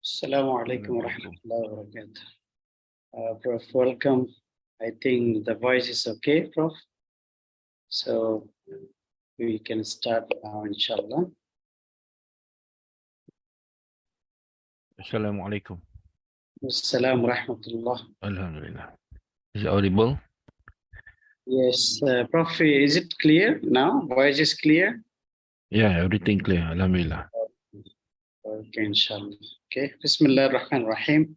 Assalamu alaikum wa rahmatullahi wa barakatuh. Prof, welcome. I think the voice is okay, Prof. So we can start now, inshallah. Assalamu alaikum. Assalamu rahmatullah. Alhamdulillah. Is it audible? Yes, Prof, is it clear now? Voice is clear? Yeah, everything clear. Alhamdulillah. Okay, inshallah. Okay, Bismillah ar-Rahman ar-Rahim.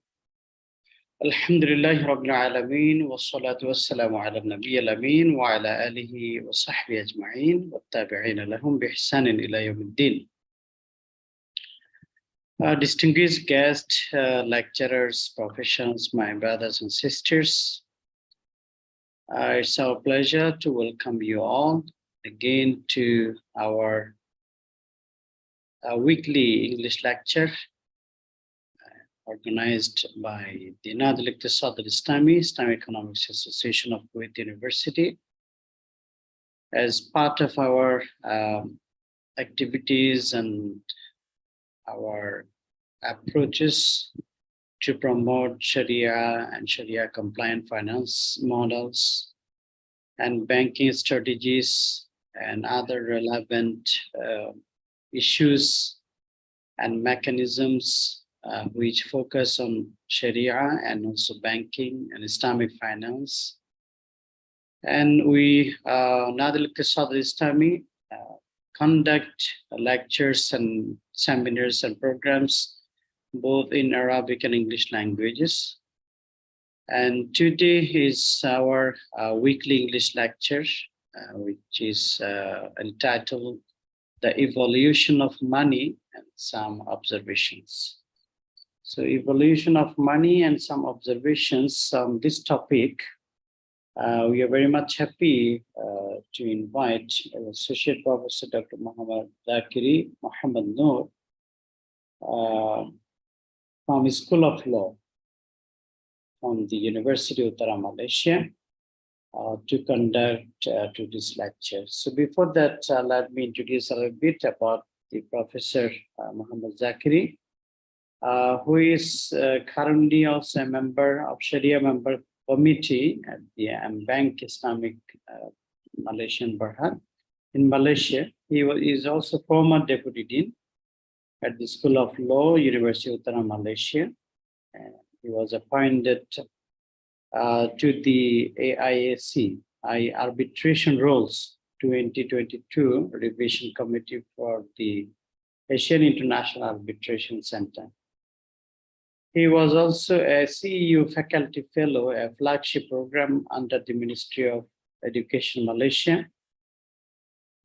Alhamdulillahi Rabbil Alameen, wa salatu wa salamu ala nabiy al-Amin, wa ala alihi wa sahbihi ajma'in, wa tabi'ina lahum bi ihsanin ila yawmiddin. Distinguished guests, lecturers, professionals, my brothers and sisters, it's our pleasure to welcome you all again to our weekly English lecture organized by the Nadal Iqtisad al-Islami, Islamic Economics Association of Kuwait University, as part of our activities and our approaches to promote Sharia and Sharia compliant finance models and banking strategies and other relevant issues and mechanisms which focus on Sharia and also banking and Islamic finance. And we, Nadal Iqtisad al-Islami, conduct lectures and seminars and programs both in Arabic and English languages. And today is our weekly English lecture, which is entitled The Evolution of Money and Some Observations. So evolution of money and some observations on this topic. We are very much happy to invite Associate Professor Dr. Zakhiri Noor from School of Law from the University of Uttar Malaysia to conduct to this lecture. So before that, let me introduce a little bit about the Professor Muhammad Zakhiri, who is currently also a member of Sharia member committee at the Bank Islamic Malaysian Berhad in Malaysia. He is also former deputy dean at the School of Law, University of Uttar Malaysia. And he was appointed to the AIAC, Arbitration Rules 2022 Revision Committee for the Asian International Arbitration Center. He was also a CEU faculty fellow, a flagship program under the Ministry of Education Malaysia,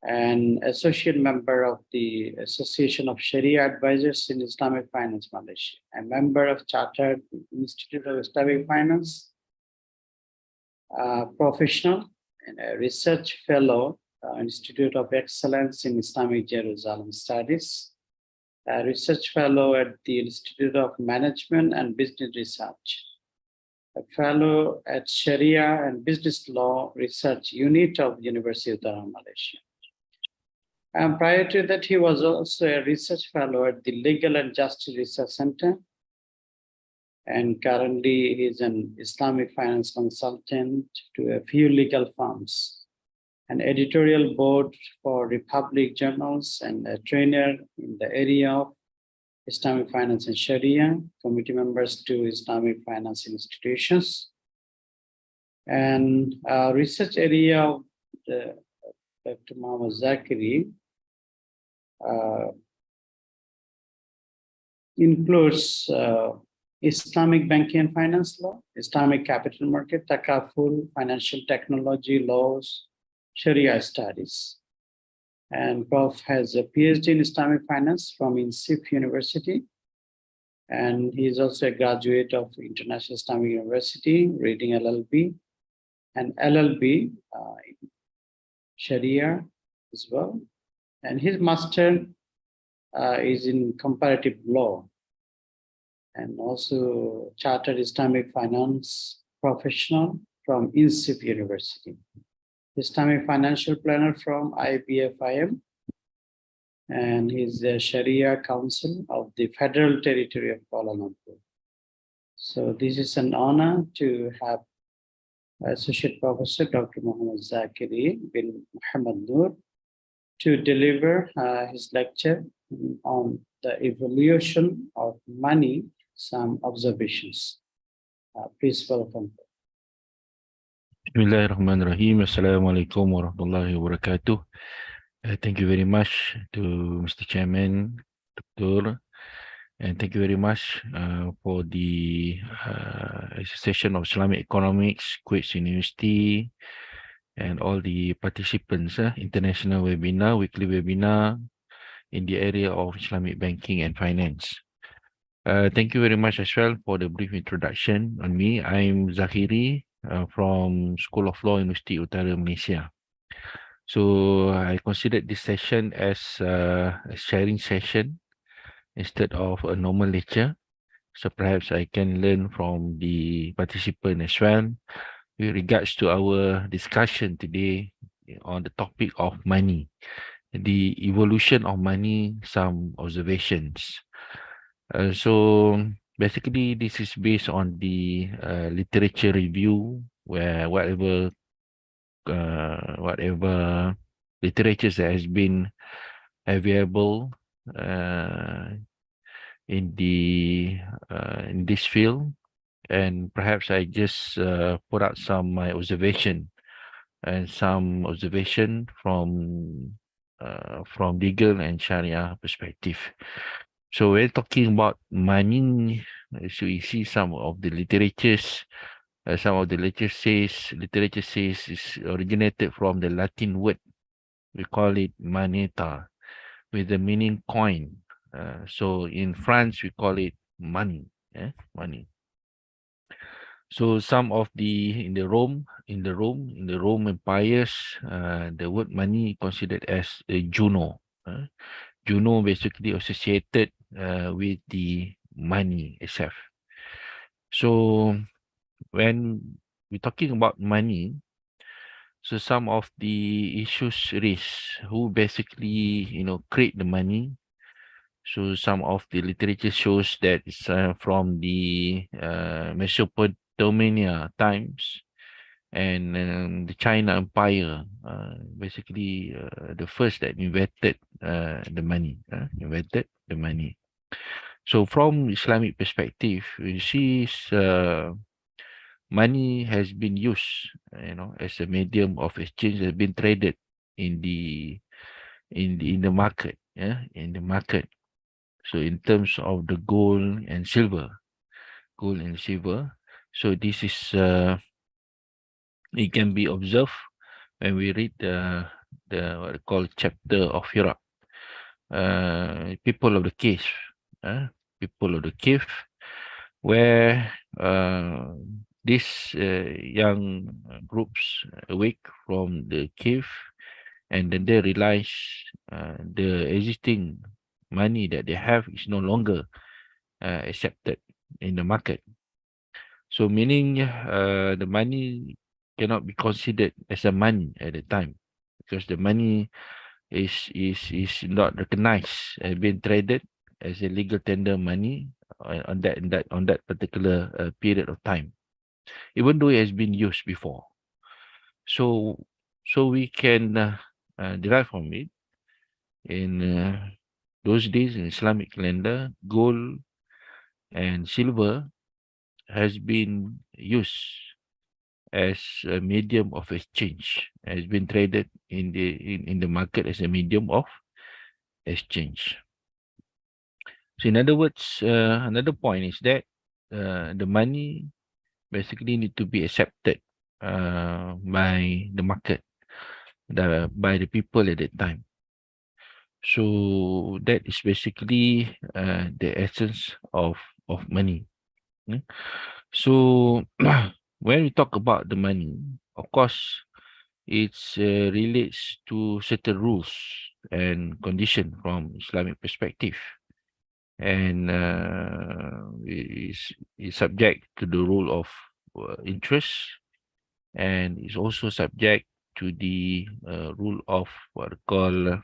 and associate member of the Association of Sharia Advisors in Islamic Finance Malaysia, a member of Chartered Institute of Islamic Finance, professional, and a research fellow, Institute of Excellence in Islamic Jerusalem Studies, a research fellow at the Institute of Management and Business Research, a fellow at Sharia and Business Law Research Unit of University of Uttar Malaysia. And prior to that, he was also a research fellow at the Legal and Justice Research Center. And currently, he is an Islamic finance consultant to a few legal firms, an editorial board for Republic journals, and a trainer in the area of Islamic finance and Sharia, committee members to Islamic finance institutions. And research area of Dr. Muhammad Zakhiri includes Islamic banking and finance law, Islamic capital market, takaful, financial technology laws, Sharia studies. And Prof has a PhD in Islamic finance from INSIF University. And he is also a graduate of International Islamic University, reading LLB and LLB in Sharia as well. And his master is in comparative law and also Chartered Islamic Finance Professional from INSIF University. Islamic Financial Planner from IBFIM and he's the Sharia Council of the Federal Territory of Kuala Lumpur. So this is an honor to have Associate Professor Dr. Muhammad Zakhiri bin Muhammad Noor to deliver his lecture on the evolution of money, some observations. Please welcome. Bismillahirrahmanirrahim. Assalamualaikum warahmatullahi wabarakatuh. Thank you very much to Mr. Chairman, Dr. And thank you very much for the session of Islamic Economics, Queen's University, and all the participants, international webinar, weekly webinar in the area of Islamic banking and finance. Thank you very much as well for the brief introduction on me. I'm Zakhiri from School of Law, University Utara, Malaysia. So I considered this session as a sharing session instead of a normal lecture. So perhaps I can learn from the participant as well with regards to our discussion today on the topic of money, the evolution of money, some observations. So basically, this is based on the literature review, where whatever literatures that has been available in this field, and perhaps I just put out some my observation from legal and Sharia perspective. So we're talking about money. So you see some of the literatures. Some of the literature says is originated from the Latin word. We call it moneta, with the meaning coin. So in France we call it money. Money. So some of in the Rome empires, the word money considered as Juno. Juno basically associated with the money itself. So when we're talking about money, so some of the issues raised, who basically create the money. So some of the literature shows that it's from the Mesopotamia times and the China Empire, basically the first that invented the money. So from Islamic perspective, we see money has been used, as a medium of exchange, has been traded in the market, in the market. So in terms of the gold and silver. So this is it can be observed when we read the what we call chapter of Hira. People of the cave, where these young groups awake from the cave, and then they realize the existing money that they have is no longer accepted in the market. So meaning the money cannot be considered as a money at the time, because the money is not recognized and been traded as a legal tender money on that particular period of time, even though it has been used before. So we can derive from it in those days in Islamic calendar, gold and silver has been used as a medium of exchange, has been traded in the market as a medium of exchange. So in other words, another point is that the money basically need to be accepted by the market, by the people at that time. So that is basically the essence of money. So when we talk about the money, of course, it relates to certain rules and condition from Islamic perspective, and is subject to the rule of interest, and is also subject to the rule of what we call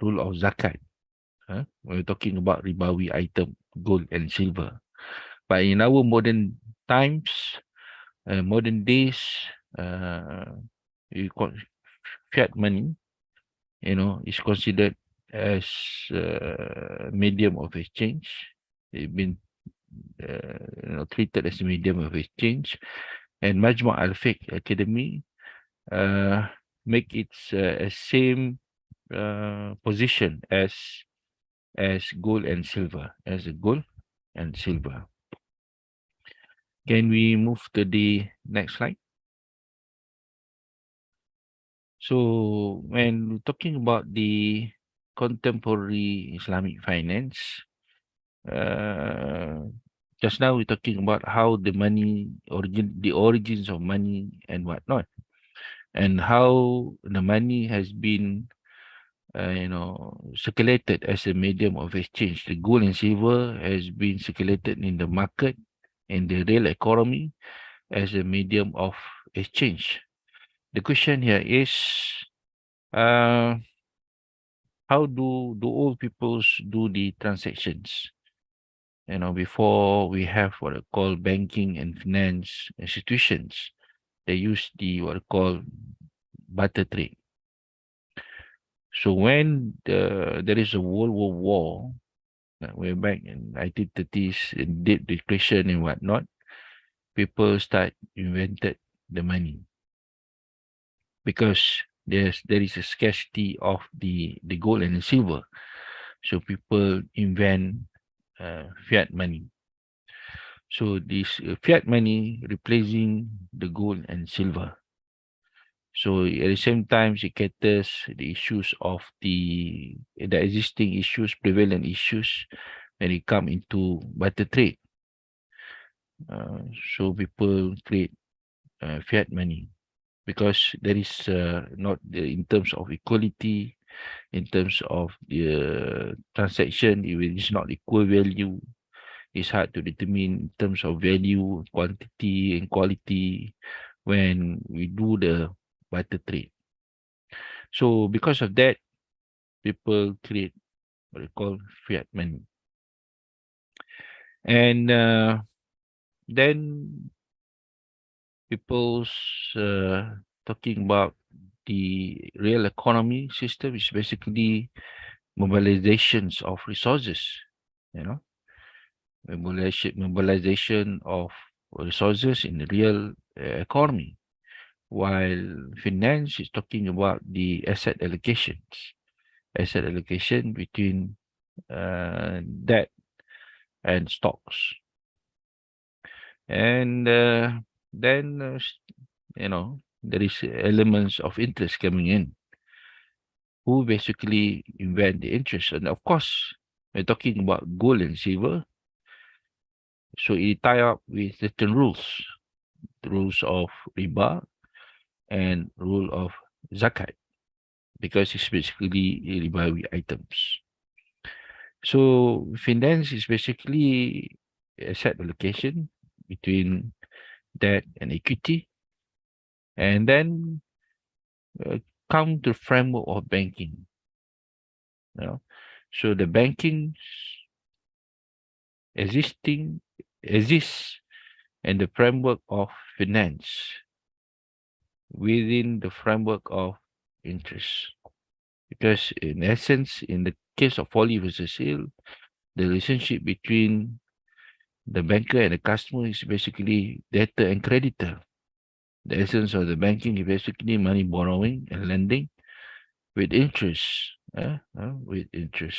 rule of zakat. When we're talking about ribawi item, gold and silver. But in our modern times, modern days, you call fiat money, is considered as a medium of exchange. They've been treated as a medium of exchange. And Majma' Al-Fiqh Academy make its same position as gold and silver, as a gold and silver. Can we move to the next slide? So when we're talking about the contemporary Islamic finance, just now we're talking about how the origins of money and whatnot, and how the money has been circulated as a medium of exchange. The gold and silver has been circulated in the market, in the real economy, as a medium of exchange. The question here is, uh, how do old peoples do the transactions? Before we have what I call banking and finance institutions, they use the what I call barter trade. So when there is a World War, way back in 1930s, in deep depression and whatnot, people start invented the money because there is a scarcity of the gold and the silver. So people invent fiat money. So this fiat money replacing the gold and silver. So at the same time, it caters the issues of the existing issues, prevalent issues when it come into barter trade. So people create fiat money because there is not in terms of equality, in terms of the transaction, if it is not equal value, it's hard to determine in terms of value, quantity, and quality when we do the barter trade. So because of that, people create what they call fiat money. And then people's talking about the real economy system is basically mobilizations of resources, you know, mobilization of resources in the real economy, while finance is talking about the asset allocation between debt and stocks. And then, there is elements of interest coming in. Who basically invent the interest? And of course, we're talking about gold and silver. So it tie up with certain rules, the rules of riba and rule of zakat, because it's basically ribawi items. So finance is basically asset allocation between debt and equity, and then come to framework of banking. So the banking exists in the framework of finance within the framework of interest. Because in essence, in the case of Folly versus Hill, the relationship between the banker and the customer is basically debtor and creditor. The essence of the banking is basically money borrowing and lending with interest. With interest.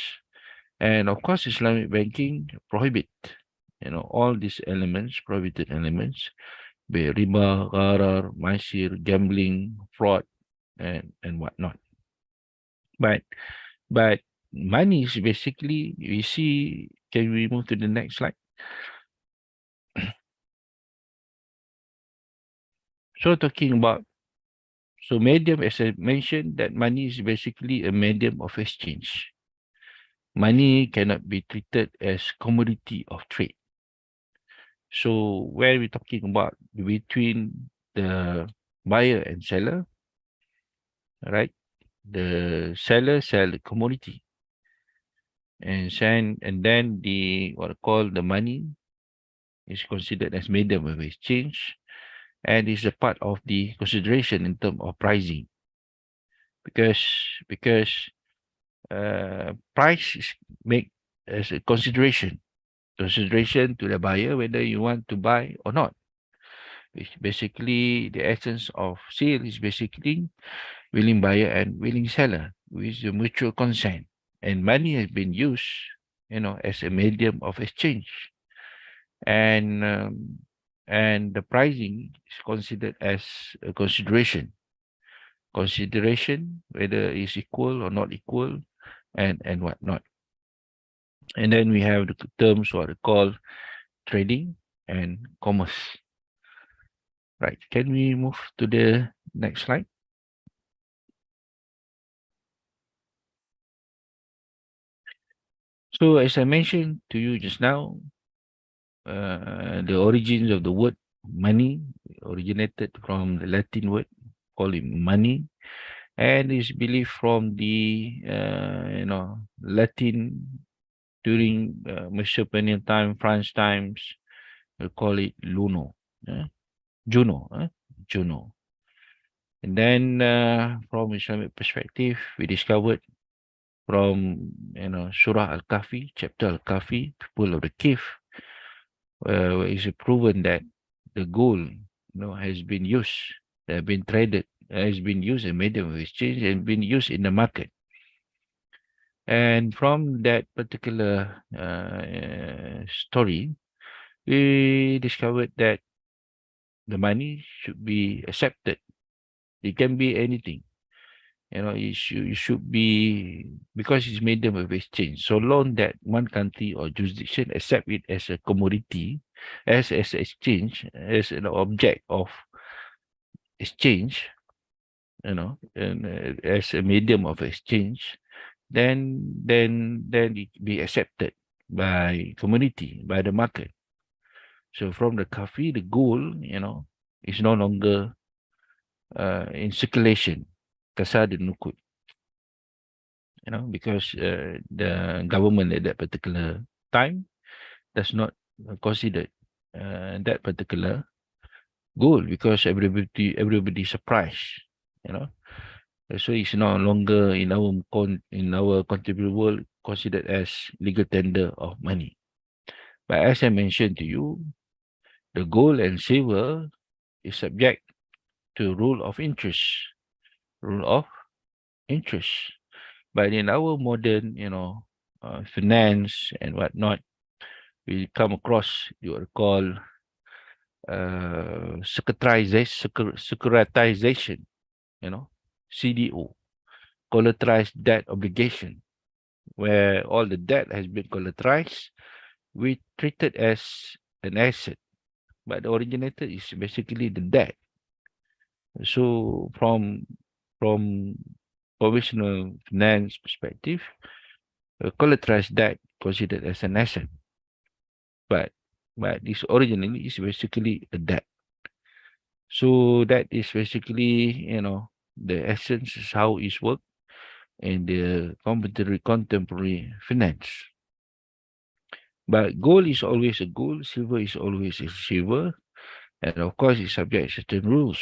And of course, Islamic banking prohibit, all these elements, prohibited elements, be it riba, gharar, maisir, gambling, fraud, and whatnot. But money is basically, we see, can we move to the next slide? So talking about, so medium, as I mentioned, that money is basically a medium of exchange. Money cannot be treated as commodity of trade. So when we're talking about between the buyer and seller, right? The seller sell the commodity, and then the what I call the money is considered as medium of exchange, and is a part of the consideration in terms of pricing, because because price is make as a consideration to the buyer whether you want to buy or not. Which basically the essence of sale is basically willing buyer and willing seller with the mutual consent, and money has been used, as a medium of exchange, and the pricing is considered as a consideration whether it's equal or not equal, and whatnot. And then we have the terms what we call trading and commerce. Right. Can we move to the next slide? So as I mentioned to you just now, the origins of the word money originated from the Latin word called it money, and is believed from the Latin during Mesopotamian time, France times. We call it Luno, Juno, Juno. And then from Islamic perspective, we discovered from Surah Al-Kahfi, chapter Al-Kahfi, people of the cave, where it's proven that the gold, has been used, have been traded, has been used in medium of exchange and been used in the market. And from that particular story, we discovered that the money should be accepted. It can be anything. It should be, because it's medium of exchange. So long that one country or jurisdiction accept it as a commodity, as exchange, as an object of exchange, and as a medium of exchange, then it be accepted by community, by the market. So from the coffee, the gold, is no longer in circulation, kasar dan nukut, because the government at that particular time does not consider that particular goal, because everybody surprised, you know. So it's no longer in our contemporary world considered as legal tender of money. But as I mentioned to you, the gold and silver is subject to rule of interest, rule of interest. But in our modern, finance and whatnot, we come across what we call securitization, CDO, collateralized debt obligation, where all the debt has been collateralized, we treat it as an asset, but the originator is basically the debt. So from provisional finance perspective, collateralized debt considered as an asset, but this originally is basically a debt. So that is basically, the essence is how it's worked in the contemporary finance. But gold is always a gold, silver is always a silver, and of course it's subject to certain rules.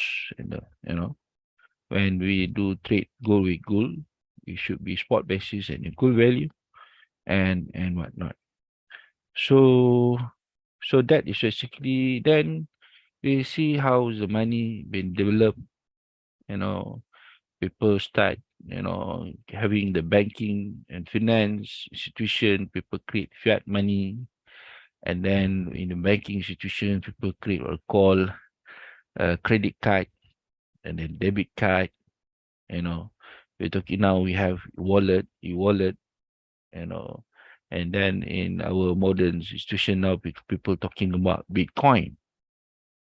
When we do trade gold with gold, it should be spot basis and equal value, and whatnot. So that is basically, then we see how the money been developed. People start, having the banking and finance institution. People create fiat money, and then in the banking institution, people create what call a credit card and then debit card. We're talking now. We have wallet, e-wallet, you know, and then in our modern institution now, people talking about Bitcoin,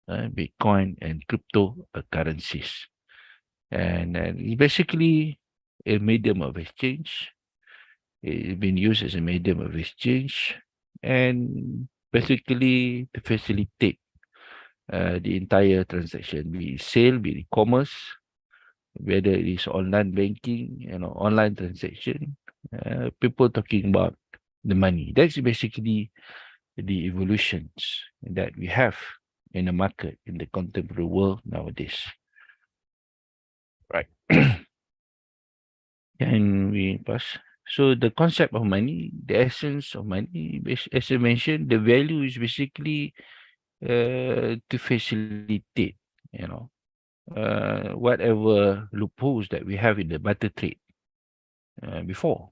Bitcoin and cryptocurrencies, and it's basically a medium of exchange. It's been used as a medium of exchange, and basically to facilitate the entire transaction, be it sale, be it commerce, whether it is online banking, online transaction, people talking about the money. That's basically the evolutions that we have in the market in the contemporary world nowadays. Right. Can we pass? So the concept of money, the essence of money, as I mentioned, the value is basically to facilitate, you know, whatever loopholes that we have in the barter trade before.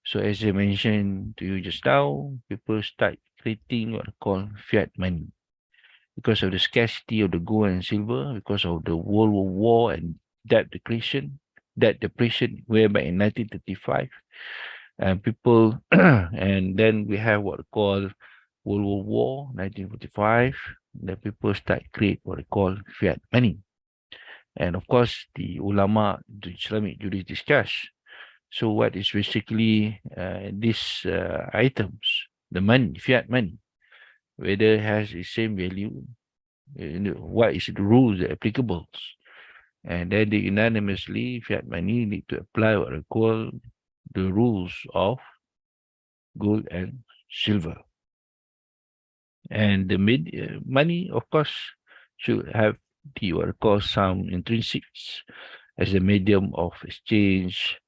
So as I mentioned to you just now, people start creating what I call fiat money because of the scarcity of the gold and silver, because of the World War and debt depression, whereby in 1935, and people, and then we have what we call World War, 1945, the people start create what they call fiat money. And of course, the ulama, the Islamic jurists discuss. So what is basically these items, the money, fiat money, whether it has the same value, what is the rules applicable, and then they unanimously fiat money need to apply what they call the rules of gold and silver. And the money, of course, should have the what they call some intrinsics as a medium of exchange,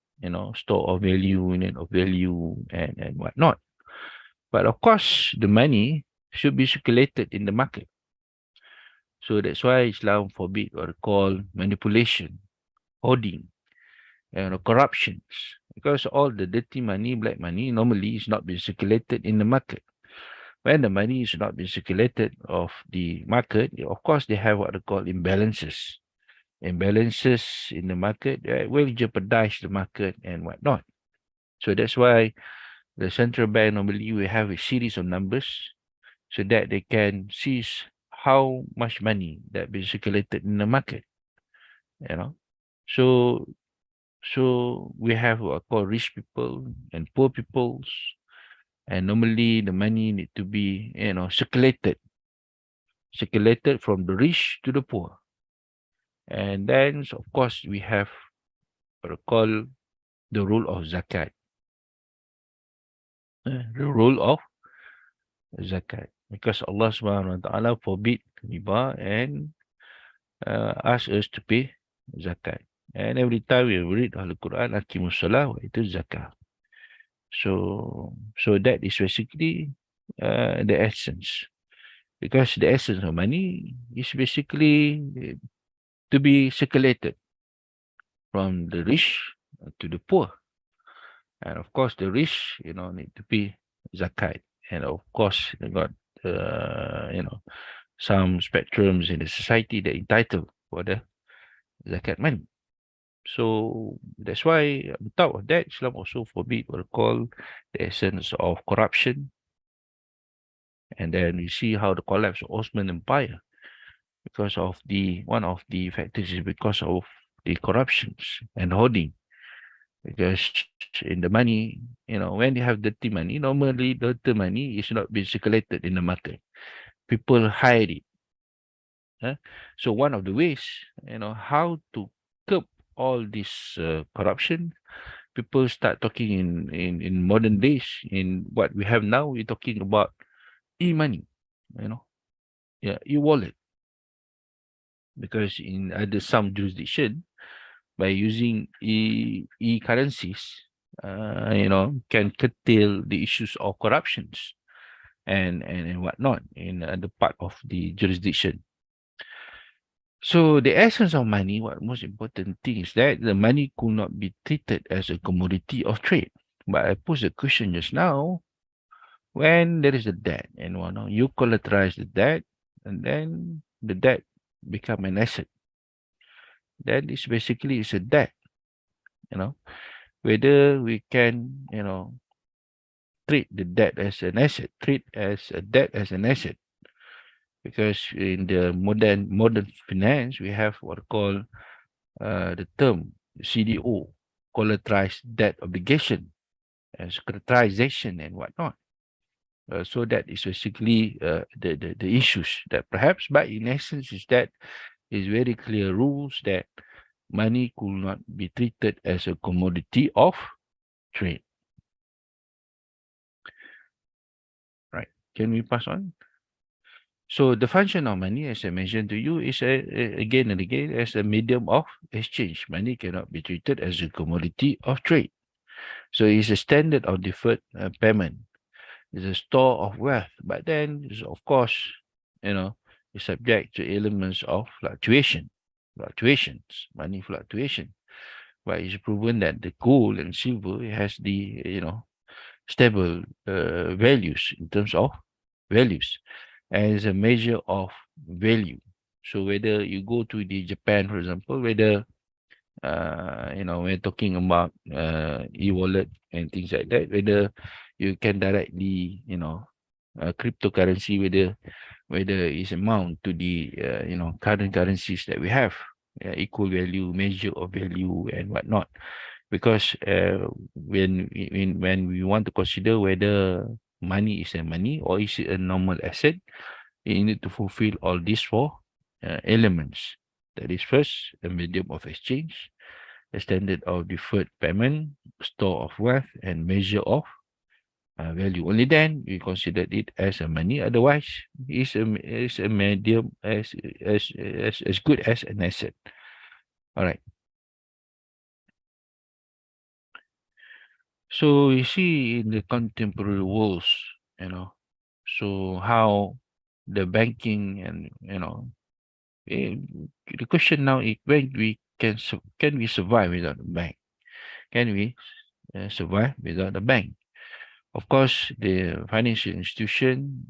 store of value, unit of value, and whatnot. But of course, the money should be circulated in the market. So that's why Islam forbid what they call manipulation, hoarding, and corruptions. Because all the dirty money, black money, normally is not being circulated in the market. When the money is not being circulated of the market, of course, they have what they call imbalances. Imbalances in the market will jeopardize the market and whatnot. So that's why the central bank normally will have a series of numbers so that they can see how much money that been circulated in the market. You know, so we have what called rich people and poor peoples, and normally the money need to be circulated from the rich to the poor. And then of course we have what we call the rule of zakat. The rule of zakat, because Allah Subhanahu wa Taala forbid riba and ask us to pay zakat. And every time we read Al Quran, Aqimus Salah, itu zakat. So that is basically the essence, because the essence of money is basically to be circulated from the rich to the poor. And of course, the rich, need to pay zakat. And of course, they got, some spectrums in the society that entitled for the zakat money. So that's why on top of that, Islam also forbid what we call the essence of corruption. And then we see how the collapse of Ottoman Empire, because of one of the factors is because of the corruptions and hoarding. Because in the money, when you have dirty money, normally dirty money is not being circulated in the market. People hide it. So one of the ways, how to curb all this corruption, people start talking in modern days. In what we have now, we're talking about e-money, e-wallet. Because in some jurisdiction, by using e-currencies, can curtail the issues of corruptions and whatnot in the part of the jurisdiction. So the essence of money, what most important thing is that the money could not be treated as a commodity of trade. But I posed the question just now, when there is a debt and you collateralize the debt, and then the debt become an asset. That is basically is a debt, whether we can, treat the debt as an asset, treat as a debt as an asset. Because in the modern finance, we have what called the term CDO, collateralized debt obligation, and securitization and whatnot. So that is basically the issues that perhaps, but in essence, is that is very clear rules that money could not be treated as a commodity of trade. Right. Can we pass on? So the function of money, as I mentioned to you, is again and again as a medium of exchange. Money cannot be treated as a commodity of trade. So it's a standard of deferred payment. It's a store of wealth, but then it's, of course, you know, it's subject to elements of fluctuations, money fluctuation. But it's proven that the gold and silver has the stable values in terms of values as a measure of value. So whether you go to the Japan, for example, whether we're talking about e-wallet and things like that, whether you can directly, cryptocurrency, whether it's amount to the current currencies that we have, equal value, measure of value, and whatnot. Because when we want to consider whether money is a money or is it a normal asset, you need to fulfill all these four elements. That is first, a medium of exchange, a standard of deferred payment, store of wealth, and measure of value. Only then we consider it as a money. Otherwise, it's a medium as good as an asset. All right. So you see in the contemporary worlds, you know, so how the banking and eh, the question now is when we can we survive without the bank? Can we survive without the bank? Of course, the financial institution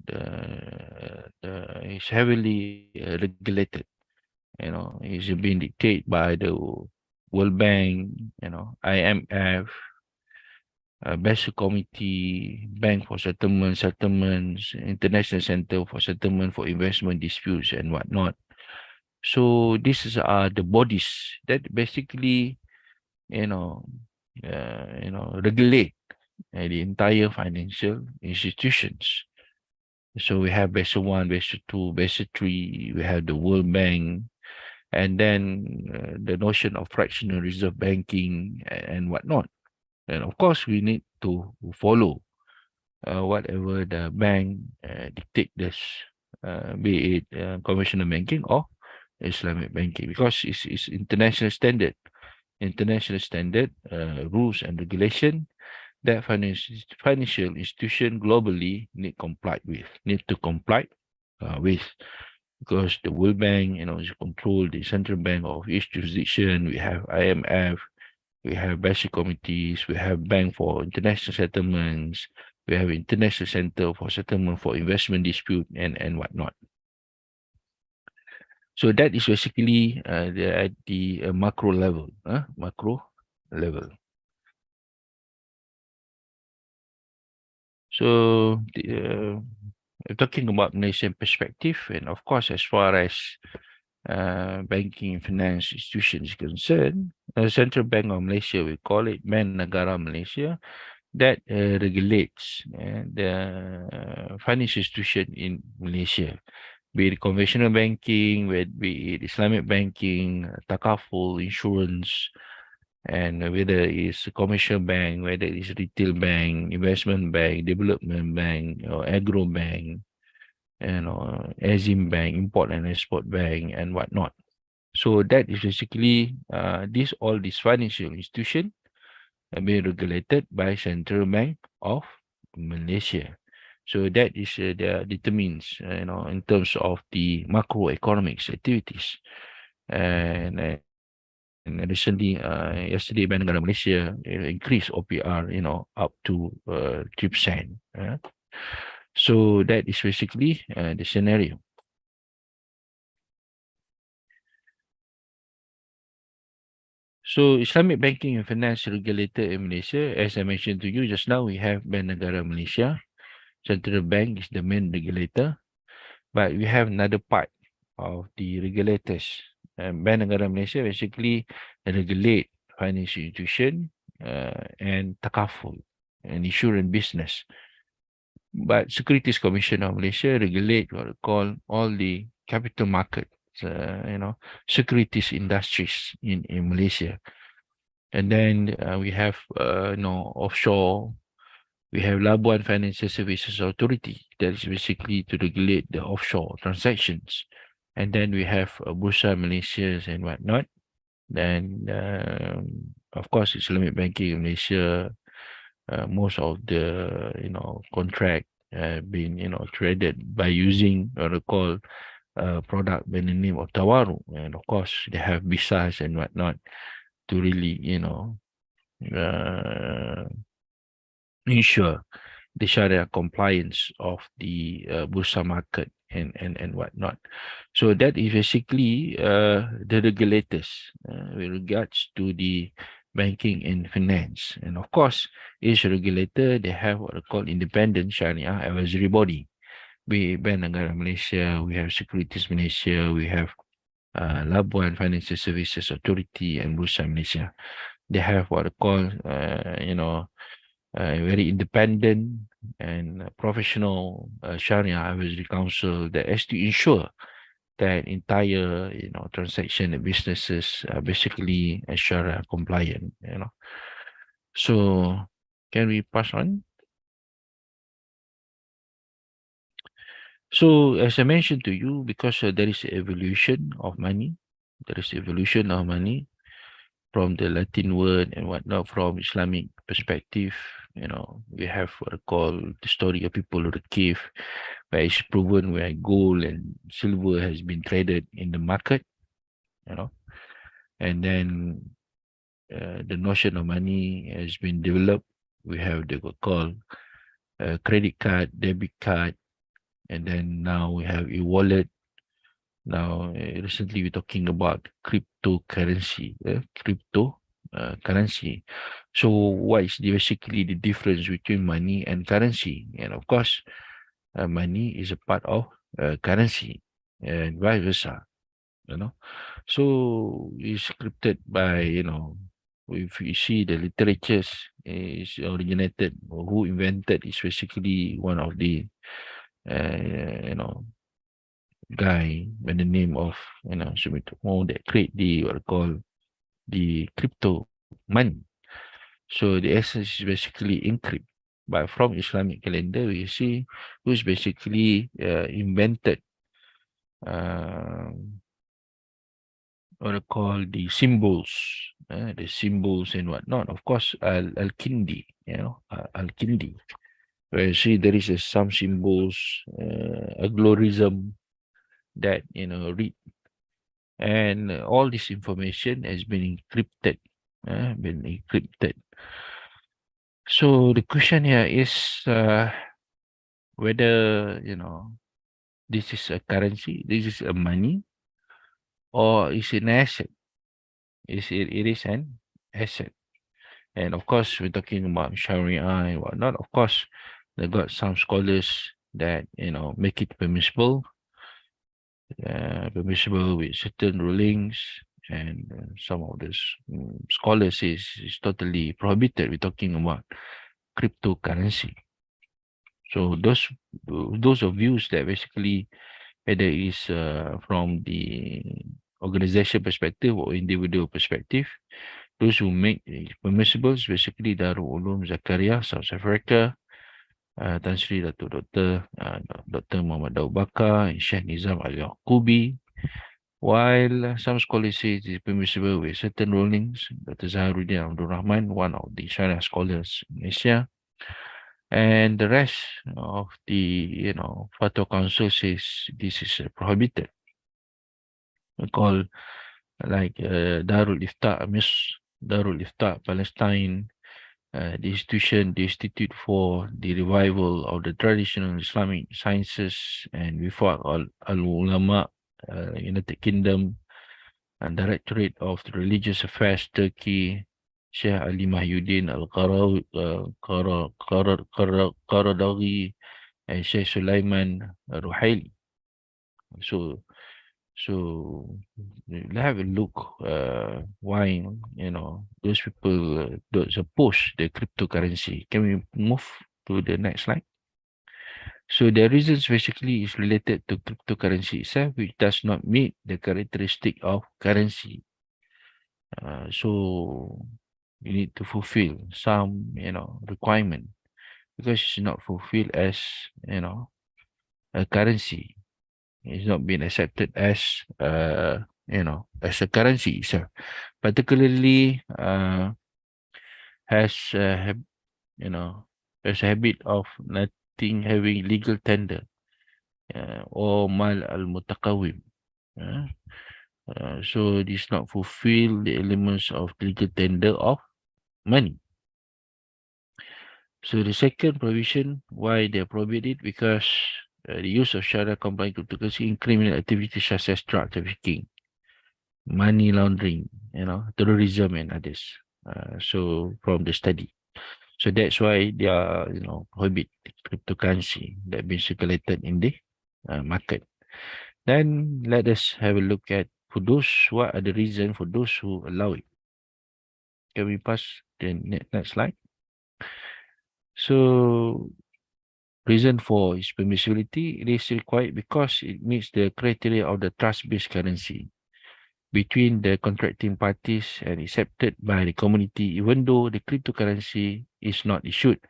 is heavily regulated. It's being dictated by the World Bank, IMF, Basel Committee, Bank for Settlements, International Center for Settlement for Investment Disputes, and whatnot. So these are the bodies that basically, regulate the entire financial institutions. So we have Basel 1, Basel 2, Basel 3, we have the World Bank, and then the notion of fractional reserve banking and whatnot. And of course, we need to follow whatever the bank dictate this, be it conventional banking or Islamic banking, because it's international standard rules and regulation that financial institution globally need to comply with, because the World Bank, is control the central bank of each jurisdiction. We have IMF, we have basic committees, we have Bank for International Settlements, we have International Center for Settlement for Investment Dispute, and whatnot. So that is basically at the macro level. So talking about Malaysian perspective, and of course, as far as banking and finance institutions is concerned, the Central Bank of Malaysia, we call it Bank Negara Malaysia, that regulates the financial institution in Malaysia, be it conventional banking, be it Islamic banking, takaful, insurance, and whether it's a commercial bank, whether it's retail bank, investment bank, development bank, or agro bank, Exim Bank, import and export bank, and whatnot. So that is basically all these financial institutions have been regulated by Central Bank of Malaysia. So that is determines, in terms of the macroeconomics activities. And recently, yesterday, Bank Negara Malaysia increased OPR, up to 3%. So that is basically the scenario. So Islamic banking and finance regulator in Malaysia, as I mentioned to you just now, we have Bank Negara Malaysia. Central Bank is the main regulator, but we have another part of the regulators. Bank Negara Malaysia basically regulate financial institution and takaful and insurance business. But Securities Commission of Malaysia regulate what we call all the capital market securities industries in Malaysia. And then we have offshore. We have Labuan Financial Services Authority that is basically to regulate the offshore transactions. And then we have Bursa Malaysia and whatnot. Then, of course, Islamic Banking in Malaysia, most of the, contract being, traded by using what they call product by the name of Tawaru. And of course, they have visas and whatnot to really, uh, ensure the Sharia compliance of the Bursa market and whatnot. So that is basically the regulators with regards to the banking and finance. And of course, each regulator, they have what they call independent Sharia advisory body. We Bank Negara Malaysia, we have Securities Malaysia, we have Labuan Financial Services Authority and Bursa Malaysia. They have what they call, very independent and professional Sharia advisory council that has to ensure that entire transaction and businesses are basically Sharia compliant. So can we pass on? So as I mentioned to you, because there is evolution of money, from the Latin word and whatnot, from Islamic perspective. We have what I call the story of people of the cave, where it's proven where gold and silver has been traded in the market, and then the notion of money has been developed. We have the what called credit card, debit card, and then now we have e-wallet. Now, recently we're talking about cryptocurrency, currency. So, what is basically the difference between money and currency? And of course, money is a part of currency, and vice versa. So it's scripted by if you see the literatures is originated or who invented is basically one of the guy by the name of Sumitomo Mohd that create the what I call the crypto money. So the essence is basically encrypt. But from Islamic calendar, we see who's basically invented uh, what I call the symbols and whatnot. Of course, Al-Kindi, Al-Kindi. Where you see there is some symbols, algorithm that read, and all this information has been encrypted. So the question here is whether this is a currency, this is a money, or is it an asset? It is an asset. And of course, we're talking about Sharia and whatnot. Of course, they got some scholars that make it permissible with certain rulings, and some of the scholars is totally prohibited. We're talking about cryptocurrency. So those are views that basically whether it's from the organization perspective or individual perspective, those who make it permissible is basically Darul Ulum Zakaria, South Africa, Tan Sri Dr. Muhammad Daud Bakar, and Sheikh Nizam Al Yaqubi. While some scholars say it is permissible with certain rulings, Dr. Zaharuddin Abdul Rahman, one of the Sharia scholars in Asia, and the rest of the Fatwa Council says this is prohibited. We call like Darul Ifta Darul Ifta Palestine, the institute for the revival of the traditional Islamic sciences, and Wifaq Al Ulama, United Kingdom, and Directorate of the Religious Affairs Turkey, Sheikh Ali Mahyuddin Al Qaradawi, and Sheikh Sulaiman Ruhaili. So have a look why those people those oppose the cryptocurrency. Can we move to the next slide? So the reasons basically is related to cryptocurrency itself, which does not meet the characteristic of currency. So you need to fulfill some, requirement because it's not fulfilled as, a currency. It's not being accepted as, as a currency itself. Particularly, has, has a habit of nothing having legal tender, or mal al mutakawim. So this not fulfill the elements of legal tender of money. So the second provision, why they prohibit it, because the use of Sharia compliant cryptocurrency in criminal activities such as drug trafficking, money laundering, terrorism and others. So from the study. So that's why they are, prohibit cryptocurrency that being circulated in the market. Then let us have a look at for those, what are the reasons for those who allow it. Can we pass the next slide? So reason for its permissibility, it is required because it meets the criteria of the trust-based currency between the contracting parties and accepted by the community, even though the cryptocurrency is not issued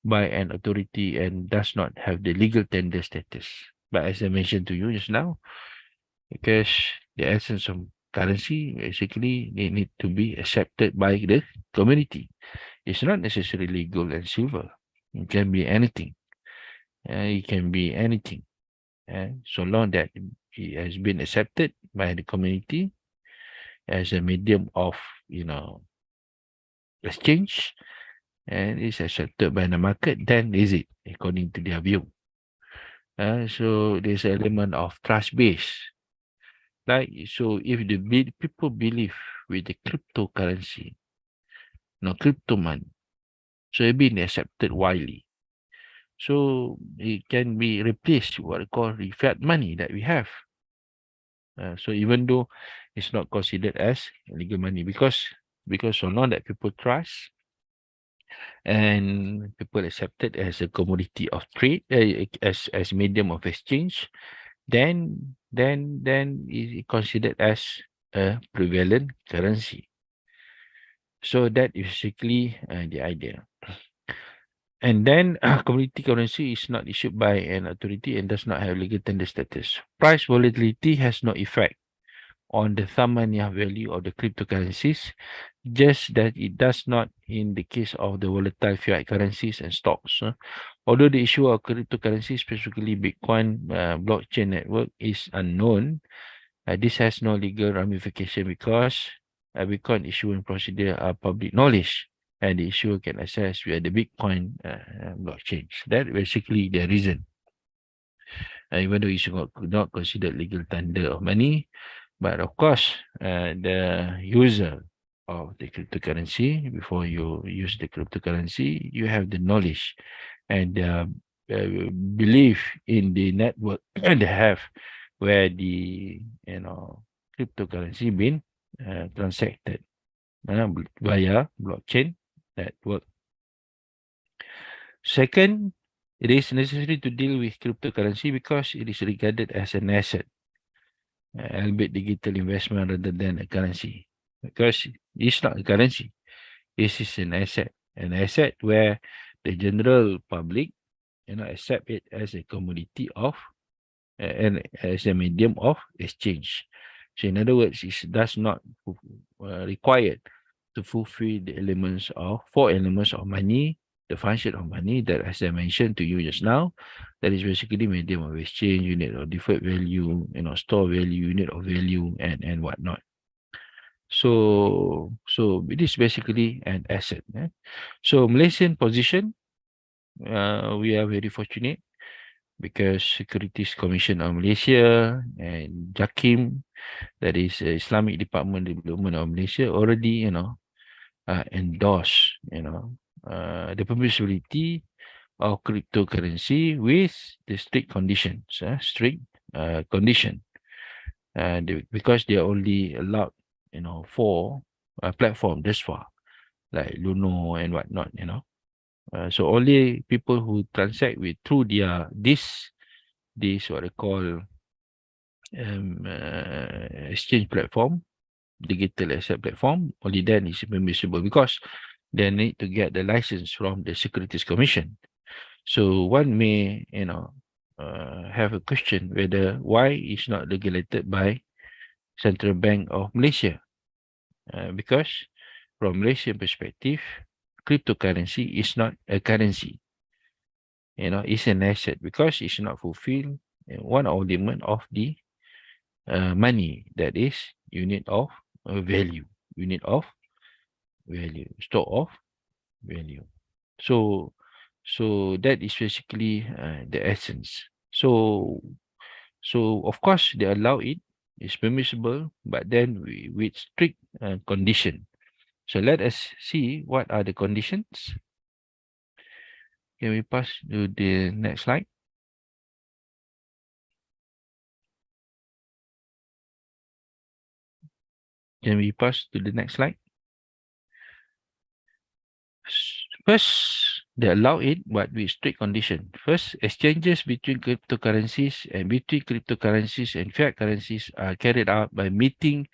by an authority and does not have the legal tender status. But as I mentioned to you just now, because the essence of currency basically they need to be accepted by the community. It's not necessarily gold and silver. It can be anything. It can be anything. So long that it has been accepted by the community as a medium of, exchange and is accepted by the market, then is it according to their view. So there's an element of trust base. Like, so if the people believe with the cryptocurrency, crypto money, so it been accepted widely. So it can be replaced what we call the fiat money that we have. So even though it's not considered as legal money, because so long that people trust and people accept it as a commodity of trade, as medium of exchange, then is considered as a prevalent currency. So that is basically the idea. And then community currency is not issued by an authority and does not have legal tender status. Price volatility has no effect on the thamania value of the cryptocurrencies, just that it does not in the case of the volatile fiat currencies and stocks. Although the issue of cryptocurrency, specifically Bitcoin blockchain network, is unknown, this has no legal ramification because Bitcoin issuing procedure are public knowledge and the issuer can access via the Bitcoin blockchain. That basically the reason. Even though it's not considered legal tender of money, but of course, the user of the cryptocurrency, before you use the cryptocurrency, you have the knowledge and belief in the network they have where the cryptocurrency been transacted via blockchain network. Second, it is necessary to deal with cryptocurrency because it is regarded as an asset, albeit digital investment rather than a currency. Because it's not a currency, this is an asset where the general public, accept it as a commodity of and as a medium of exchange. So in other words, it does not required to fulfill the elements of four elements of money, the function of money that as I mentioned to you just now, that is basically medium of exchange, unit of deferred value, store value, unit of value, and whatnot. So it is basically an asset. So Malaysian position, we are very fortunate because Securities Commission of Malaysia and JAKIM, that is Islamic Department Development of Malaysia, already endorse the permissibility of cryptocurrency with the strict conditions, condition, because they are only allowed for a platform this far, like Luno and whatnot. So only people who transact with through their this what they call exchange platform, digital asset platform, only then is permissible because they need to get the license from the Securities Commission. So one may, have a question whether why it's not regulated by Central Bank of Malaysia, because from Malaysian perspective, cryptocurrency is not a currency. It's an asset because it's not fulfill one element of the money, that is unit of value, unit of value, stock of value. So, so that is basically the essence. So of course they allow it, it's permissible, but then with strict condition. So let us see what are the conditions. Can we pass to the next slide? Can we pass to the next slide? First, they allow it, but with strict condition. First, exchanges between cryptocurrencies and fiat currencies are carried out by meeting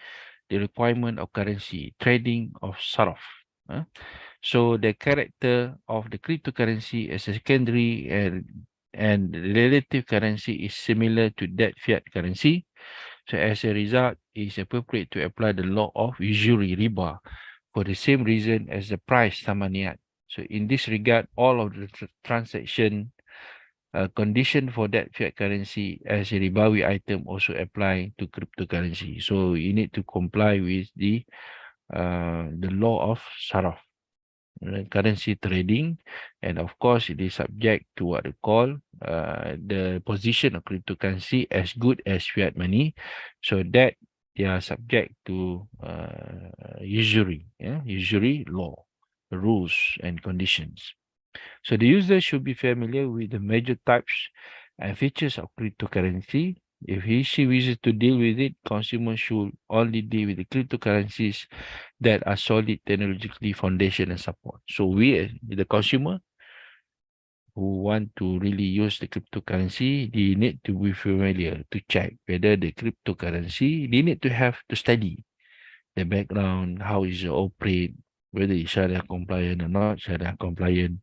the requirement of currency trading of saraf. So the character of the cryptocurrency as a secondary and relative currency is similar to that fiat currency. So as a result, it is appropriate to apply the law of usury riba for the same reason as the price thamaniat. So in this regard, all of the transaction condition for that fiat currency as a ribawi item also apply to cryptocurrency. So you need to comply with the law of saraf, currency trading, and of course it is subject to what they call the position of cryptocurrency as good as fiat money, so that they are subject to usury law, rules and conditions. So the user should be familiar with the major types and features of cryptocurrency. If she wishes to deal with it, consumers should only deal with the cryptocurrencies that are solid technologically foundation and support. So we, as the consumer who want to really use the cryptocurrency, they need to be familiar to check whether the cryptocurrency, they need to have to study the background, how is it operate, whether it's Sharia compliant or not Sharia compliant.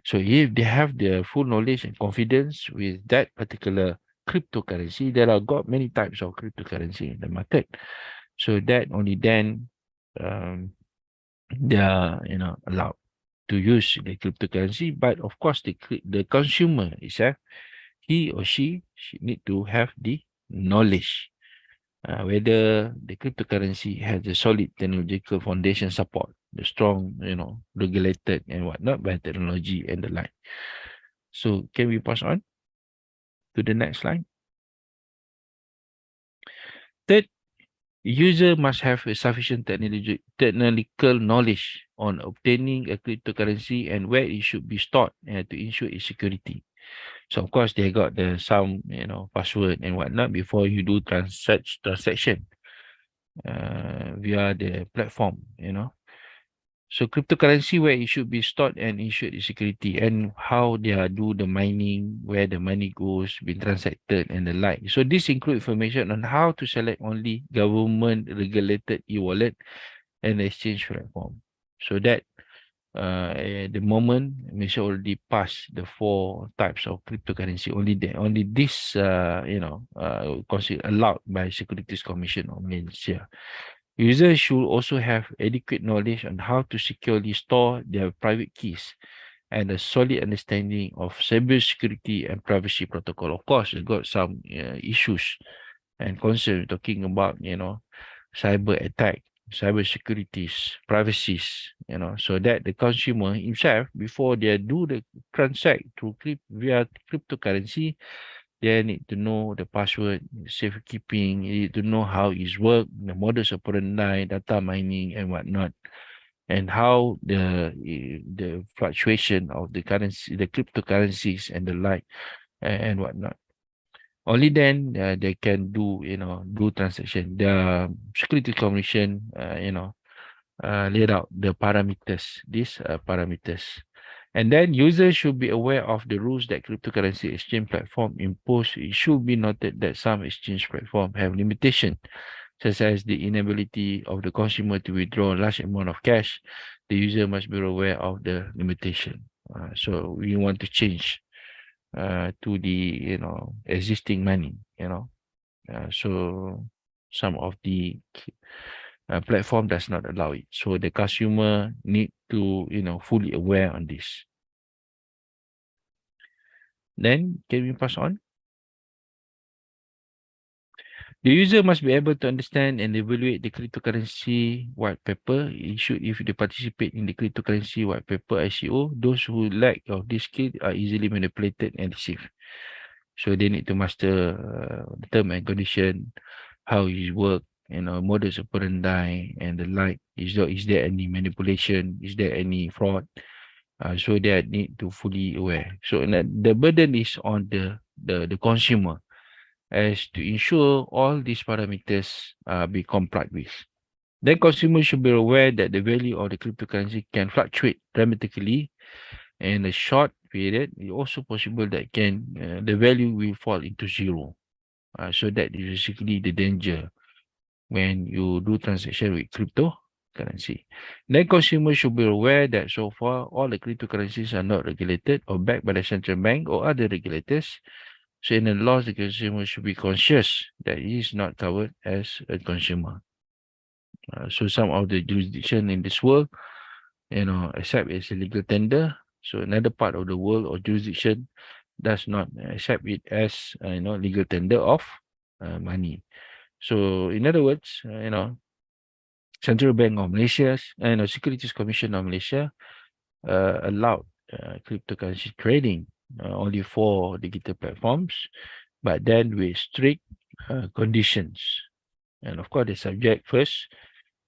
So if they have the full knowledge and confidence with that particular cryptocurrency, there are got many types of cryptocurrency in the market. So that only then um, they are allowed to use the cryptocurrency. But of course, the consumer itself, he or she need to have the knowledge whether the cryptocurrency has a solid technological foundation support, the strong, regulated and whatnot by technology and the like. So can we pass on to the next slide? Third, user must have a sufficient technical knowledge on obtaining a cryptocurrency and where it should be stored to ensure its security. So of course they got some password and whatnot before you do transaction via the platform. So cryptocurrency, where it should be stored and ensured its security, and how they are do the mining, where the money goes, been transacted and the like. So this include information on how to select only government regulated e-wallet and exchange platform. So that at the moment Malaysia already passed the 4 types of cryptocurrency. Only this considered allowed by Securities Commission of Malaysia. Users should also have adequate knowledge on how to securely store their private keys and a solid understanding of cybersecurity and privacy protocol. Of course, it got some issues and concern talking about cyber attack, cyber securities, privacies, so that the consumer himself, before they do the transact through via cryptocurrency, they need to know the password, safekeeping, you need to know how it work, the modus operandi, data mining and whatnot, and how the fluctuation of the currency, the cryptocurrencies and the like and whatnot. Only then they can do transaction. The Security Commission, laid out the parameters, these parameters. And then users should be aware of the rules that cryptocurrency exchange platform impose. It should be noted that some exchange platform have limitation, such as the inability of the consumer to withdraw a large amount of cash. The user must be aware of the limitation. So we want to change to the existing money. So some of the platform does not allow it. So the consumer need to fully aware on this. Then can we pass on? The user must be able to understand and evaluate the cryptocurrency white paper issued if they participate in the cryptocurrency white paper ICO. Those who lack of this skill are easily manipulated and deceived. So they need to master the term and condition, how it work, modus operandi and the like. Is there any manipulation? Is there any fraud? So they need to fully aware. So the burden is on the consumer as to ensure all these parameters be complied with. Then consumers should be aware that the value of the cryptocurrency can fluctuate dramatically in a short period. It's also possible that the value will fall into zero. So that is basically the danger when you do transaction with cryptocurrency. Then consumers should be aware that so far all the cryptocurrencies are not regulated or backed by the central bank or other regulators. So in the laws, the consumer should be conscious that he is not covered as a consumer. So some of the jurisdiction in this world, accept it's a legal tender. So another part of the world or jurisdiction does not accept it as legal tender of money. So in other words, Central Bank of Malaysia and Securities Commission of Malaysia allowed cryptocurrency trading only for digital platforms, but then with strict conditions. And of course, the subject first,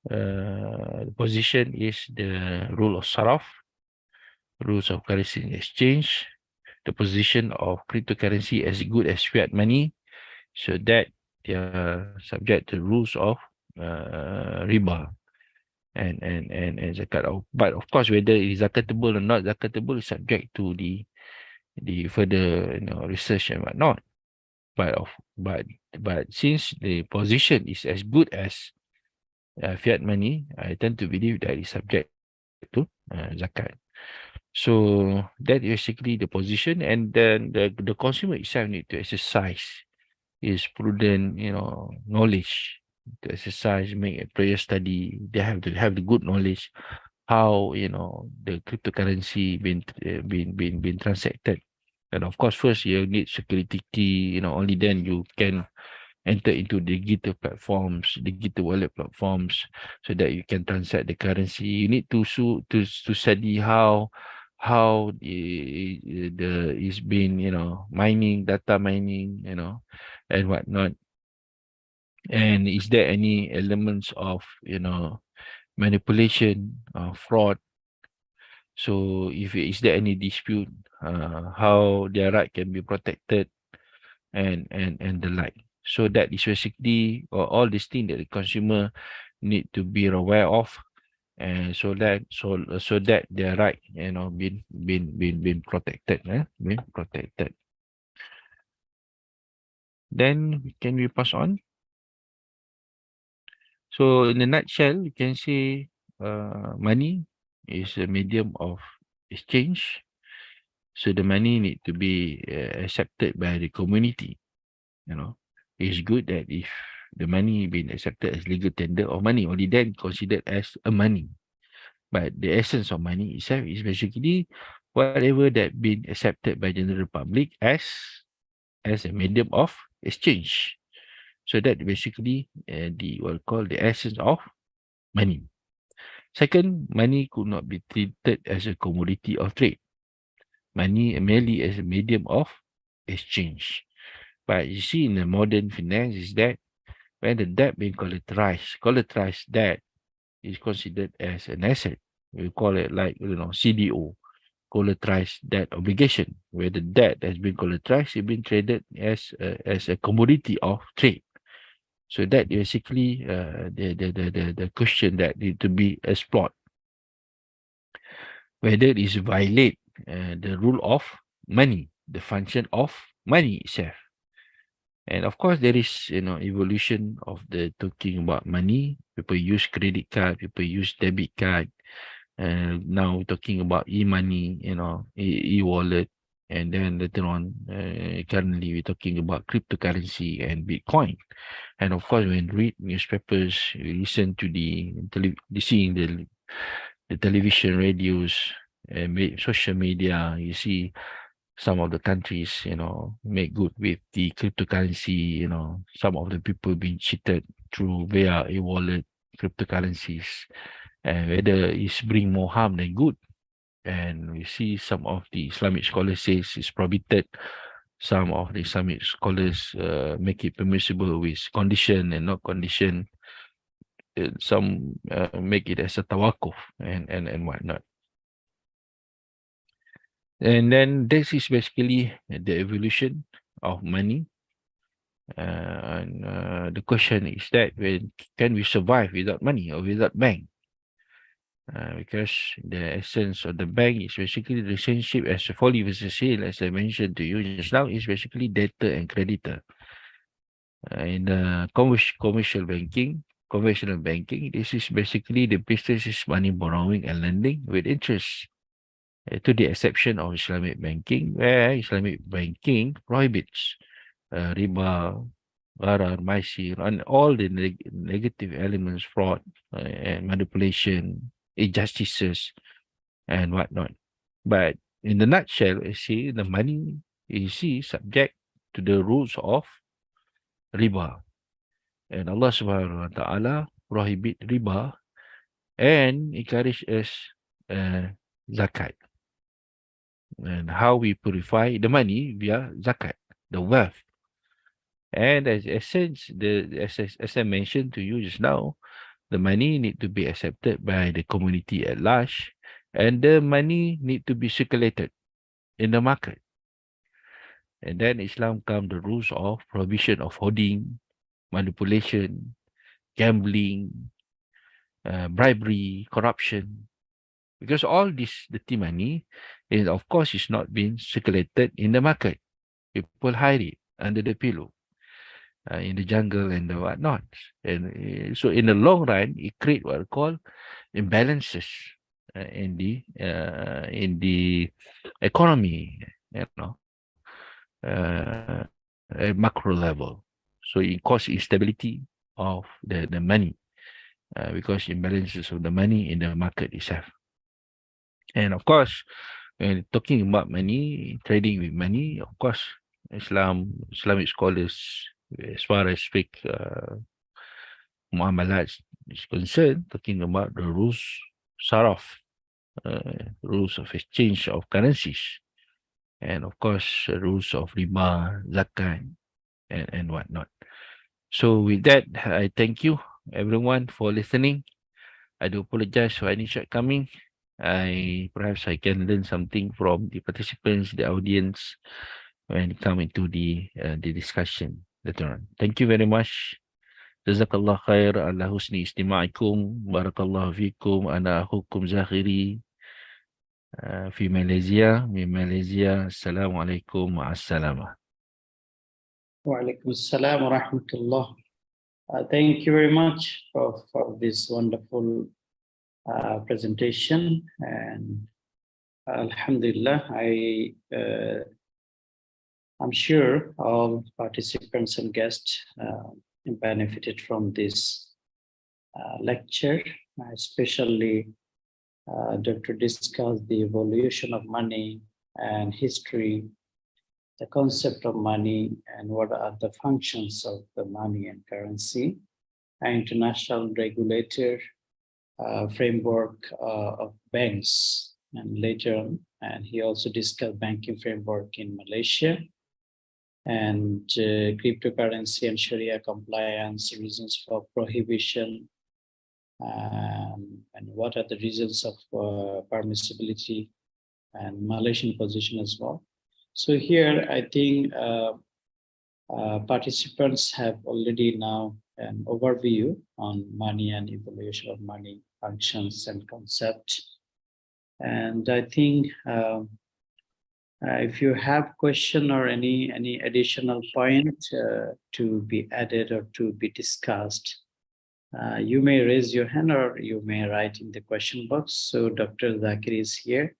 the position is the rule of Saraf, rules of currency exchange, the position of cryptocurrency as good as fiat money, so that they are subject to rules of riba and zakat. But of course, whether it is zakatable or not zakatable is subject to the further research and whatnot. But but since the position is as good as fiat money, I tend to believe that is subject to zakat. So that is basically the position, and then the consumer itself need to exercise his prudent, knowledge to exercise, make a prayer study. They have to have the good knowledge how the cryptocurrency been transacted. And of course, first you need security key. Only then you can enter into digital platforms, digital wallet platforms, so that you can transact the currency. You need to study how the is been mining, data mining, and whatnot. And is there any elements of manipulation, fraud? So if is there any dispute, how their right can be protected, and the like. So that is basically all these things that the consumer need to be aware of, and so that their right been protected, been protected. Then can we pass on? So in a nutshell, you can say money is a medium of exchange. So the money need to be accepted by the community. It's good that if the money been accepted as legal tender of money, only then considered as a money. But the essence of money itself is basically whatever that been accepted by general public as a medium of exchange. So that basically the what we call the essence of money. Second, money could not be treated as a commodity of trade. Money merely as a medium of exchange. But you see in the modern finance is that when the debt being collateralized debt is considered as an asset. We call it like CDO, collateralized debt obligation, where the debt has been collateralized, it's been traded as a commodity of trade. So that basically the question that need to be explored, whether it is violate the rule of money, the function of money itself. And of course, there is evolution of the talking about money. People use credit card, people use debit card. Now we're talking about e-money, e-wallet, and then later on, currently we're talking about cryptocurrency and Bitcoin. And of course, when read newspapers, you listen to seeing the television, radios, and social media, you see some of the countries, make good with the cryptocurrency, some of the people being cheated through via e-wallet cryptocurrencies, and whether it's bring more harm than good. And we see some of the Islamic scholars says it's prohibited. Some of the Islamic scholars make it permissible with condition and not condition. Some make it as a tawakuf and whatnot. And then this is basically the evolution of money. And the question is that when can we survive without money or without bank? Because the essence of the bank is basically the relationship as a folly versus sale, as I mentioned to you just now, is basically debtor and creditor. In commercial banking, conventional banking, this is basically the business is money borrowing and lending with interest. To the exception of Islamic banking, where Islamic banking prohibits riba, gharar, maisir, and all the negative elements, fraud, and manipulation, injustices, and whatnot. But in the nutshell, you see, the money is subject to the rules of riba. And Allah subhanahu wa ta'ala prohibit riba and encourage us zakat. And how we purify the money via zakat, the wealth. And as essence, as I mentioned to you just now, the money need to be accepted by the community at large, and the money need to be circulated in the market. And then Islam come the rules of prohibition of hoarding, manipulation, gambling, bribery, corruption. Because all this dirty money is, of course, is not being circulated in the market. People hide it under the pillow, in the jungle and the whatnot. And so in the long run, it create what we call imbalances in the economy, at macro level. So it cause instability of the money, because imbalances of the money in the market itself. And of course, when talking about money, trading with money, of course, Islamic scholars, as far as speak muamalat is concerned, talking about the rules, saraf, rules of exchange of currencies, and of course, rules of riba, zakat, and whatnot. So with that, I thank you everyone for listening. I do apologize for any shortcoming. Perhaps I can learn something from the participants, the audience, when it come into the discussion later on. Thank you very much. Jazakallah khair ala husni istima'ikum. Barakallahu fikum. Ana akhukum Zakhiri fi Malaysia. Min Malaysia. Assalamualaikum. Ma'assalamah. Wa alaikum assalam wa rahmatullah. Thank you very much for this wonderful presentation. And Alhamdulillah, I'm sure all participants and guests benefited from this lecture, especially Dr. discussed the evolution of money and history, the concept of money, and what are the functions of the money and currency, an international regulator framework of banks, and later on, and he also discussed banking framework in Malaysia, and cryptocurrency and Sharia compliance, reasons for prohibition, and what are the reasons of permissibility and Malaysian position as well. So here, I think participants have already now an overview on money and evaluation of money functions and concept. And I think If you have question or any additional point to be added or to be discussed, you may raise your hand or you may write in the question box. So Dr. Zakhiri is here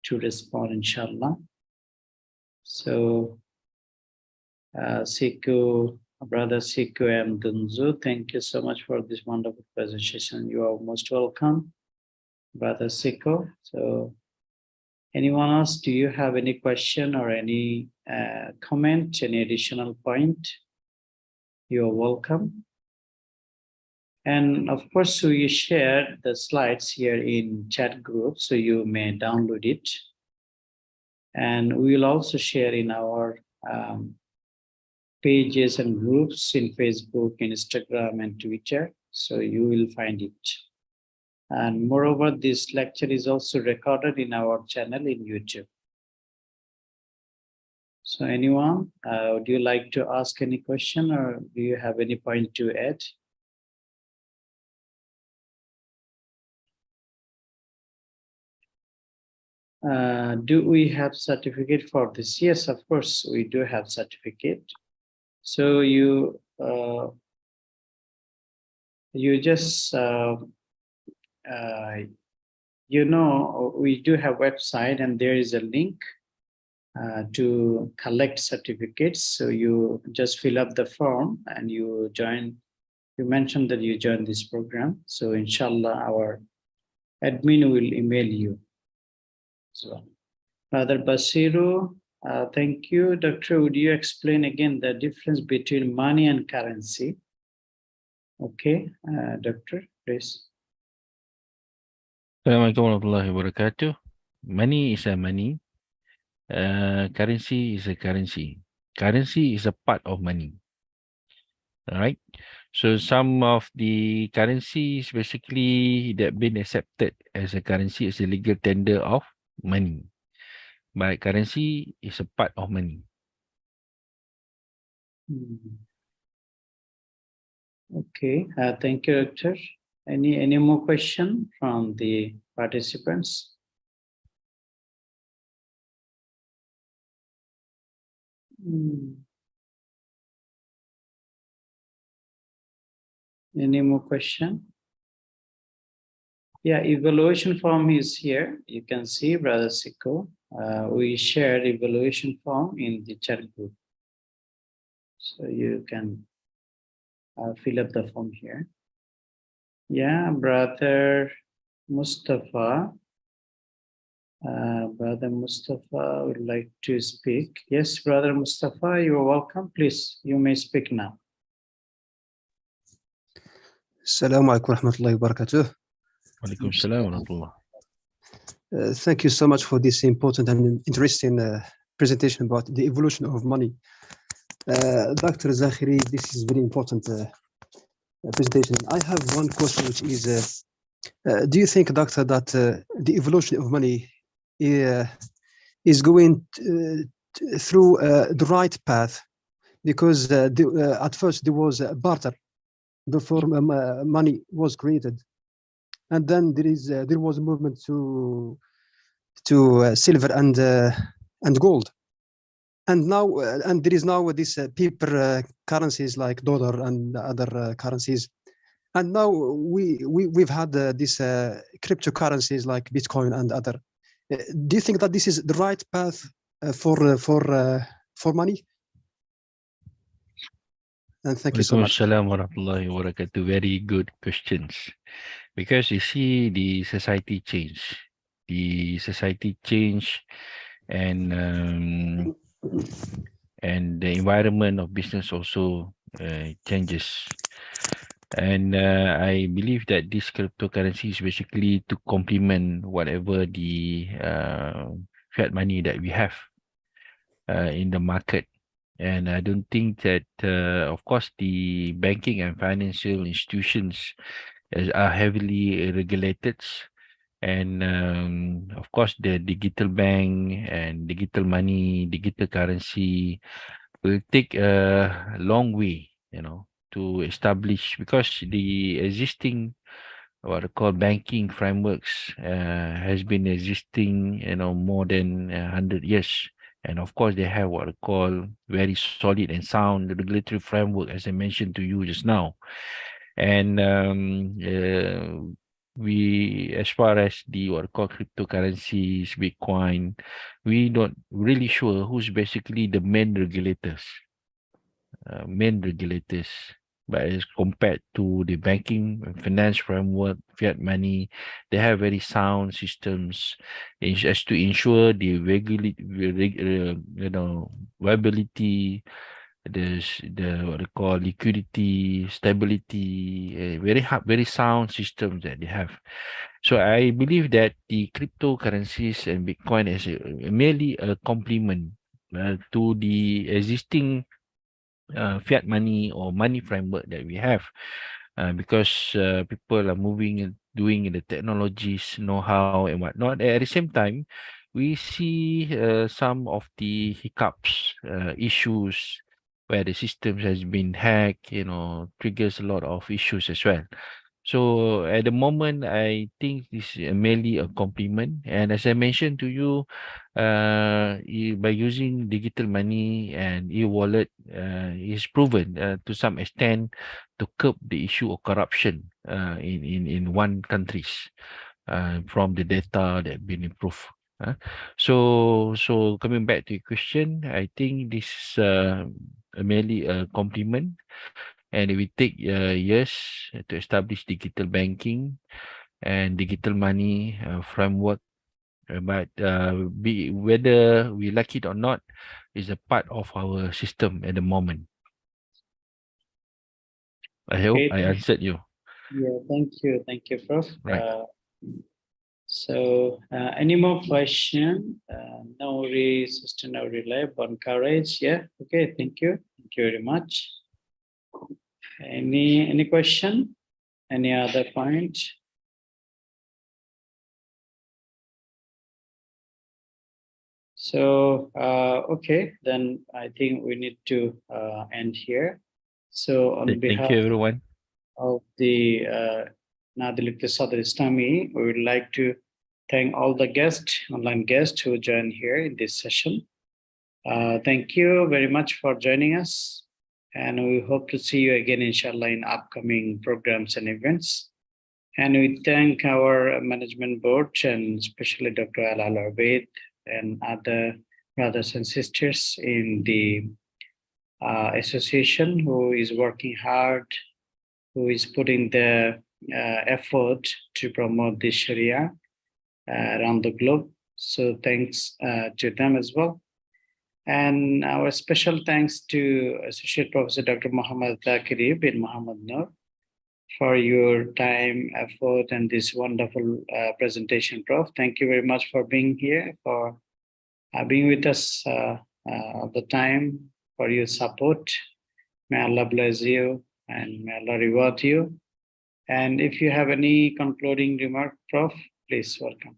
to respond, inshallah. So Siku, Brother Siku and Dunzu, thank you so much for this wonderful presentation. You are most welcome, Brother Siku. So anyone else, do you have any question or any comment, any additional point? You're welcome. And of course, we share the slides here in chat group, so you may download it. And we will also share in our pages and groups in Facebook, Instagram, and Twitter. So you will find it. And moreover, this lecture is also recorded in our channel in YouTube. So anyone, would you like to ask any question or do you have any point to add? Do we have certificate for this? Yes, of course, we do have certificate. So you just you know, we do have website and there is a link to collect certificates. So you just fill up the form and you join. You mentioned that you joined this program. So inshallah, our admin will email you. So, Father Basiru, thank you. Doctor, would you explain again the difference between money and currency? Okay, Doctor, please. Assalamualaikum warahmatullahi wabarakatuh. Money is a money. Currency is a currency. Currency is a part of money. All right. So some of the currencies basically that been accepted as a currency is a legal tender of money. But currency is a part of money. Okay, thank you, Doctor. Any more question from the participants? Any more question? Yeah, evaluation form is here. You can see, Brother Siko. We shared evaluation form in the chat group. So you can fill up the form here. Yeah, Brother Mustafa. Brother Mustafa would like to speak. Yes, Brother Mustafa, you are welcome. Please, you may speak now. Assalamu alaikum warahmatullahi wabarakatuh. Walaikum salam warahmatullah. Thank you so much for this important and interesting presentation about the evolution of money. Dr. Zakhiri, this is very important presentation. I have one question, which is, do you think, Doctor, that the evolution of money is going through the right path? Because at first there was a barter before money was created, and then there was a movement to silver and gold, and now and there is now this paper currencies like dollar and other currencies, and now we've had this cryptocurrencies like Bitcoin and other. Do you think that this is the right path for money? And thank you so much. Waalaikumsalam warahmatullahi wabarakatuh. Very good questions. Because you see the society change. The society change and the environment of business also changes. And I believe that this cryptocurrency is basically to complement whatever the fiat money that we have in the market. And I don't think that, of course, the banking and financial institutions are heavily regulated. And of course, the digital bank and digital money, digital currency will take a long way, to establish, because the existing what I call banking frameworks has been existing, more than 100 years. And of course, they have what I call very solid and sound regulatory framework, as I mentioned to you just now. And we, as far as the what I call cryptocurrencies, Bitcoin, we not really sure who's basically the main regulators. But as compared to the banking and finance framework, fiat money, they have very sound systems as to ensure the viability, the what they call liquidity, stability, very sound systems that they have. So I believe that the cryptocurrencies and Bitcoin is merely a complement to the existing fiat money or money framework that we have, because people are moving and doing the technologies, know-how and whatnot. At the same time, we see some of the hiccups, issues where the systems has been hacked, triggers a lot of issues as well. So at the moment, I think this is merely a complement. And as I mentioned to you, by using digital money and e-wallet, is proven to some extent to curb the issue of corruption in one countries, from the data that been improved. So coming back to your question, I think this is merely a complement, and it will take years to establish digital banking and digital money framework. But whether we like it or not is a part of our system at the moment. I hope Okay. I answered you. Yeah, thank you, Prof. Right. So any more question? No worry, sister, no relay, born courage. Yeah, okay, thank you very much. Any question? Any other point? So okay, then I think we need to end here. So on Thank behalf you, everyone. of the Nadil Iqtisad Islami, we would like to thank all the online guests who joined here in this session. Thank you very much for joining us, and we hope to see you again, inshallah, in upcoming programs and events. And we thank our management board, and especially Dr. Alal Arbeid and other brothers and sisters in the association who is working hard, who is putting the effort to promote the Sharia around the globe. So thanks to them as well. And our special thanks to Associate Professor Dr. Muhammad Zakhiri bin Muhammad Noor for your time, effort, and this wonderful presentation, Prof. Thank you very much for being here, for being with us all the time, for your support. May Allah bless you and may Allah reward you. And if you have any concluding remark, Prof, please welcome.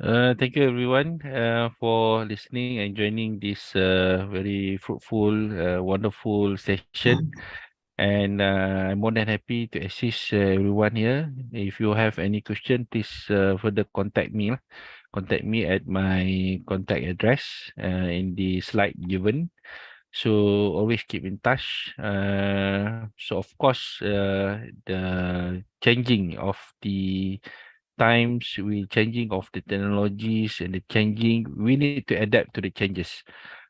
Thank you, everyone, for listening and joining this very fruitful, wonderful session. And I'm more than happy to assist everyone here. If you have any question, please further contact me. Contact me at my contact address in the slide given. So always keep in touch. So of course, the changing of the times, we changing of the technologies and the changing, we need to adapt to the changes.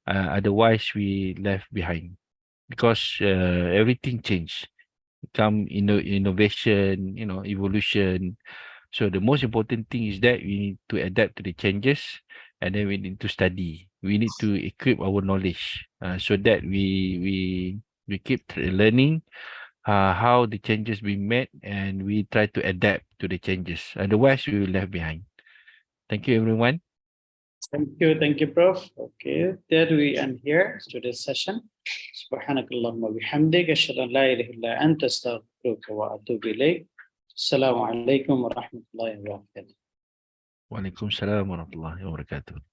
Otherwise, we left behind, because everything change. Come innovation, evolution. So the most important thing is that we need to adapt to the changes, and then we need to study. We need to equip our knowledge, so that we keep learning how the changes being made, and we try to adapt to the changes. Otherwise, we will left behind. Thank you, everyone. Thank you, Prof. Okay, there we end here today's session. Subhanakallahumma bihamdik, ashhadu an la ilaha illa anta, astaghfiruka wa atubu ilayk. Assalamu alaikum wa rahmatullahi wa barakatuh. Waalaikumsalam warahmatullahi wabarakatuh.